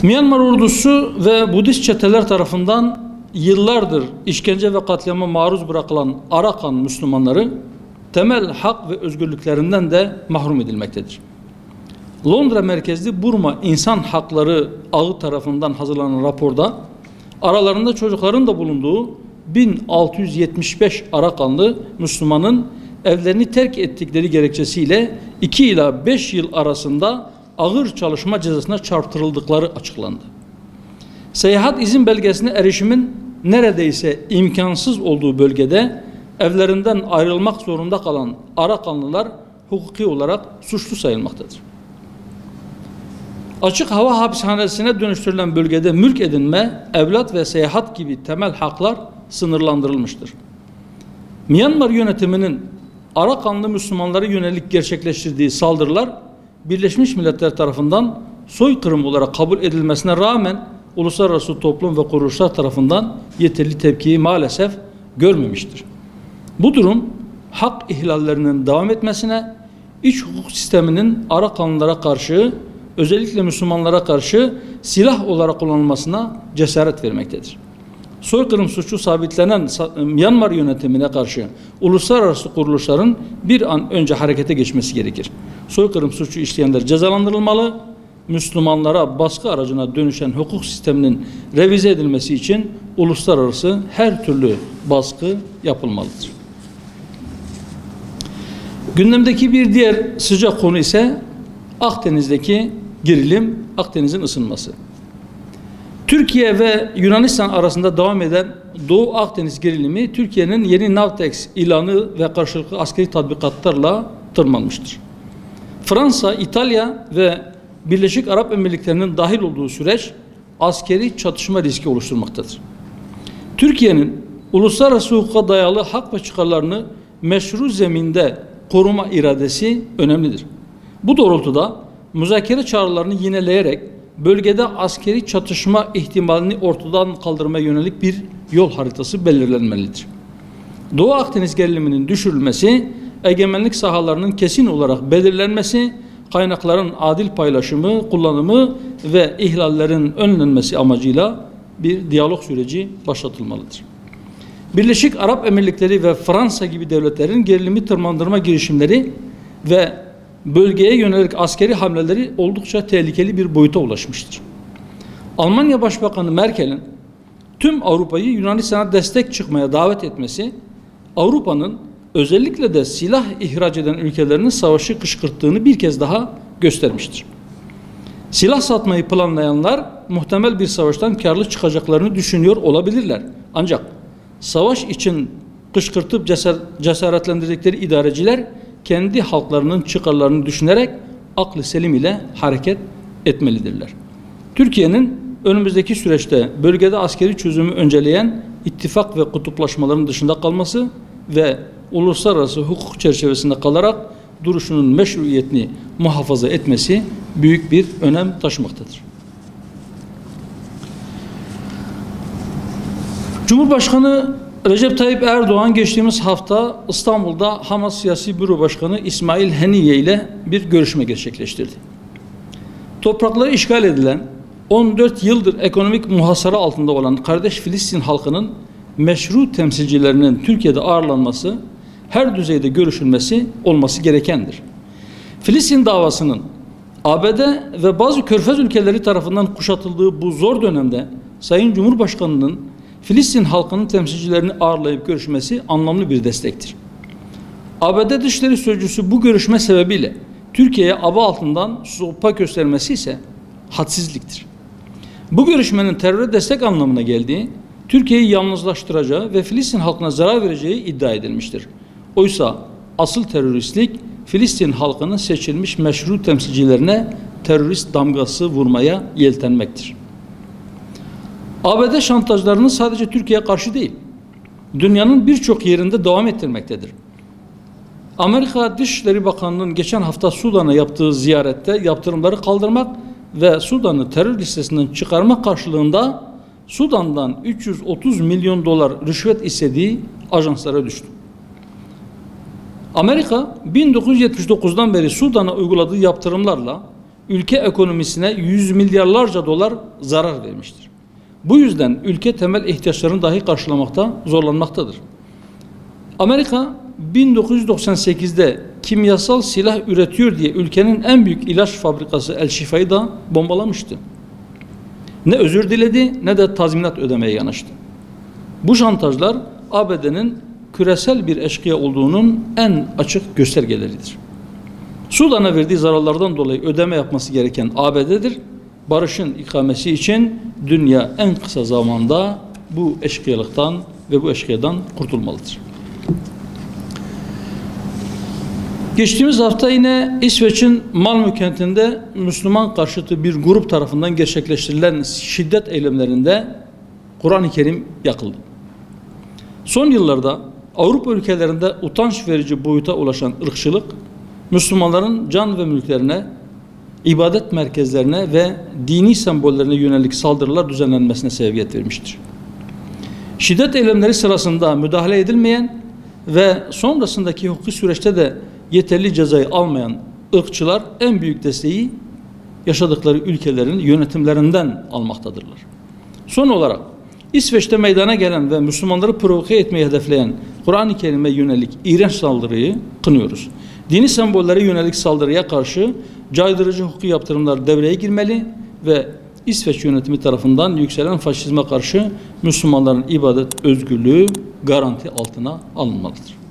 Myanmar ordusu ve Budist çeteler tarafından yıllardır işkence ve katliama maruz bırakılan Arakan Müslümanları temel hak ve özgürlüklerinden de mahrum edilmektedir. Londra merkezli Burma İnsan Hakları Ağı tarafından hazırlanan raporda aralarında çocukların da bulunduğu 1675 Arakanlı Müslümanın evlerini terk ettikleri gerekçesiyle 2 ila 5 yıl arasında ağır çalışma cezasına çarptırıldıkları açıklandı. Seyahat izin belgesine erişimin neredeyse imkansız olduğu bölgede evlerinden ayrılmak zorunda kalan Arakanlılar hukuki olarak suçlu sayılmaktadır. Açık hava hapishanesine dönüştürülen bölgede mülk edinme, evlat ve seyahat gibi temel haklar sınırlandırılmıştır. Myanmar yönetiminin Arakanlı Müslümanlara yönelik gerçekleştirdiği saldırılar Birleşmiş Milletler tarafından soykırım olarak kabul edilmesine rağmen uluslararası toplum ve kuruluşlar tarafından yeterli tepkiyi maalesef görmemiştir. Bu durum hak ihlallerinin devam etmesine, iç hukuk sisteminin Arakanlılara karşı, özellikle Müslümanlara karşı silah olarak kullanılmasına cesaret vermektedir. Soykırım suçu sabitlenen Myanmar yönetimine karşı uluslararası kuruluşların bir an önce harekete geçmesi gerekir. Soykırım suçu işleyenler cezalandırılmalı, Müslümanlara baskı aracına dönüşen hukuk sisteminin revize edilmesi için uluslararası her türlü baskı yapılmalıdır. Gündemdeki bir diğer sıcak konu ise Akdeniz'deki gerilim, Akdeniz'in ısınması. Türkiye ve Yunanistan arasında devam eden Doğu Akdeniz gerilimi Türkiye'nin yeni Navtex ilanı ve karşılıklı askeri tatbikatlarla tırmanmıştır. Fransa, İtalya ve Birleşik Arap Emirlikleri'nin dahil olduğu süreç askeri çatışma riski oluşturmaktadır. Türkiye'nin uluslararası hukuka dayalı hak ve çıkarlarını meşru zeminde koruma iradesi önemlidir. Bu doğrultuda müzakere çağrılarını yineleyerek bölgede askeri çatışma ihtimalini ortadan kaldırmaya yönelik bir yol haritası belirlenmelidir. Doğu Akdeniz geriliminin düşürülmesi, egemenlik sahalarının kesin olarak belirlenmesi, kaynakların adil paylaşımı, kullanımı ve ihlallerin önlenmesi amacıyla bir diyalog süreci başlatılmalıdır. Birleşik Arap Emirlikleri ve Fransa gibi devletlerin gerilimi tırmandırma girişimleri ve bölgeye yönelik askeri hamleleri oldukça tehlikeli bir boyuta ulaşmıştır. Almanya Başbakanı Merkel'in tüm Avrupa'yı Yunanistan'a destek çıkmaya davet etmesi, Avrupa'nın özellikle de silah ihraç eden ülkelerinin savaşı kışkırttığını bir kez daha göstermiştir. Silah satmayı planlayanlar muhtemel bir savaştan karlı çıkacaklarını düşünüyor olabilirler. Ancak savaş için kışkırtıp cesaretlendirdikleri idareciler kendi halklarının çıkarlarını düşünerek aklı selim ile hareket etmelidirler. Türkiye'nin önümüzdeki süreçte bölgede askeri çözümü önceleyen ittifak ve kutuplaşmaların dışında kalması ve uluslararası hukuk çerçevesinde kalarak duruşunun meşruiyetini muhafaza etmesi büyük bir önem taşımaktadır. Cumhurbaşkanı Recep Tayyip Erdoğan geçtiğimiz hafta İstanbul'da Hamas Siyasi Büro Başkanı İsmail Haniye ile bir görüşme gerçekleştirdi. Toprakları işgal edilen, 14 yıldır ekonomik muhasara altında olan kardeş Filistin halkının meşru temsilcilerinin Türkiye'de ağırlanması, her düzeyde görüşülmesi olması gerekendir. Filistin davasının ABD ve bazı körfez ülkeleri tarafından kuşatıldığı bu zor dönemde Sayın Cumhurbaşkanı'nın Filistin halkının temsilcilerini ağırlayıp görüşmesi anlamlı bir destektir. ABD Dışişleri Sözcüsü bu görüşme sebebiyle Türkiye'ye aba altından sopa göstermesi ise hadsizliktir. Bu görüşmenin teröre destek anlamına geldiği, Türkiye'yi yalnızlaştıracağı ve Filistin halkına zarar vereceği iddia edilmiştir. Oysa asıl teröristlik Filistin halkının seçilmiş meşru temsilcilerine terörist damgası vurmaya yeltenmektir. ABD şantajlarını sadece Türkiye'ye karşı değil, dünyanın birçok yerinde devam ettirmektedir. Amerika Dışişleri Bakanlığı'nın geçen hafta Sudan'a yaptığı ziyarette yaptırımları kaldırmak ve Sudan'ı terör listesinden çıkarmak karşılığında Sudan'dan 330 milyon dolar rüşvet istediği ajanslara düştü. Amerika 1979'dan beri Sudan'a uyguladığı yaptırımlarla ülke ekonomisine yüz milyarlarca dolar zarar vermiştir. Bu yüzden ülke temel ihtiyaçlarını dahi karşılamakta zorlanmaktadır. Amerika 1998'de kimyasal silah üretiyor diye ülkenin en büyük ilaç fabrikası El Şifa'yı da bombalamıştı. Ne özür diledi ne de tazminat ödemeye yanaştı. Bu şantajlar ABD'nin küresel bir eşkıya olduğunun en açık göstergeleridir. Sudan'a verdiği zararlardan dolayı ödeme yapması gereken ABD'dir. Barışın ikamesi için dünya en kısa zamanda bu eşkıyalıktan ve bu eşkıyadan kurtulmalıdır. Geçtiğimiz hafta yine İsveç'in Malmö kentinde Müslüman karşıtı bir grup tarafından gerçekleştirilen şiddet eylemlerinde Kur'an-ı Kerim yakıldı. Son yıllarda Avrupa ülkelerinde utanç verici boyuta ulaşan ırkçılık, Müslümanların can ve mülklerine, ibadet merkezlerine ve dini sembollerine yönelik saldırılar düzenlenmesine sebebiyet vermiştir. Şiddet eylemleri sırasında müdahale edilmeyen ve sonrasındaki hukuki süreçte de yeterli cezayı almayan ırkçılar en büyük desteği yaşadıkları ülkelerin yönetimlerinden almaktadırlar. Son olarak İsveç'te meydana gelen ve Müslümanları provoke etmeyi hedefleyen Kur'an-ı Kerim'e yönelik iğrenç saldırıyı kınıyoruz. Dini sembollere yönelik saldırıya karşı caydırıcı hukuki yaptırımlar devreye girmeli ve İsveç yönetimi tarafından yükselen faşizme karşı Müslümanların ibadet özgürlüğü garanti altına alınmalıdır.